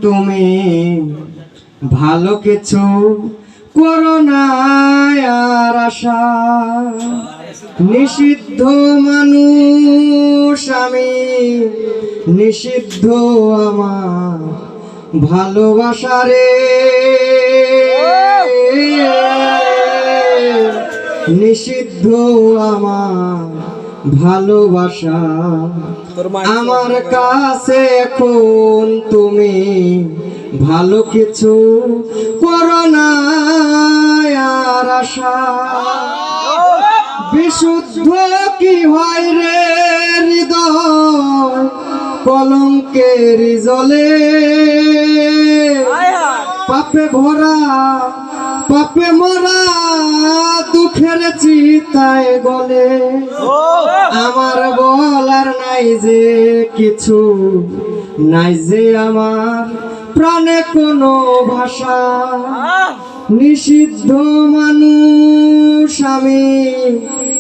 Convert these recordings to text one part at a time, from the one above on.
তুমি ভালো কিছু করো না আর আশা। নিষিদ্ধ মানুষ আমি, নিষিদ্ধ আমার ভালোবাসা রে। নিষিদ্ধ আমার ভালোবাসা। আমার কাছে এখন তুমি ভালো কিছু করো না আর আশা। বিশুদ্ধ কি হয় রে হৃদয় কলঙ্কের জলে। পাপে ভরা পাপে মরা দুঃখের চিতায় গলে। আমার বলার নাই যে কিছু, নাই যে আমার প্রাণে কোনো ভাষা। নিষিদ্ধ মানুষ আমি,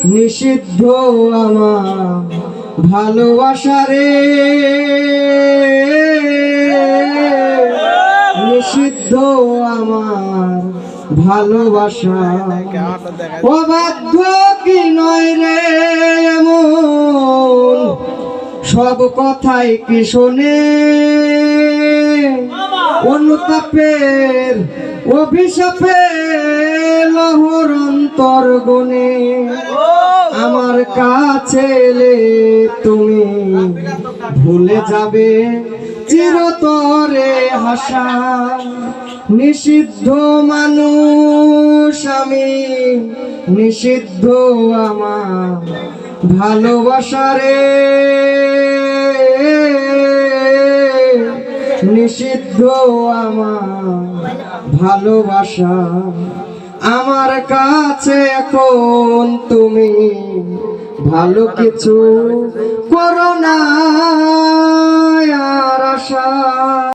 নিষিদ্ধ আমার ভালোবাসা রে। নিষিদ্ধ আমার ভালোবাসা। অবাধ্য কি নয় রে এমন সব কথাই কি শোনে। অনুতাপের অভিশাপে লহর অন্তর গনে। আমার কাছে এলে তুমি ভুলে যাবে চিরতরে হাসা। নিষিদ্ধ মানুষ আমি, নিষিদ্ধ আমার ভালোবাসা রে। নিষিদ্ধ আমার ভালোবাসা। আমার কাছে এখন তুমি ভালো কিছু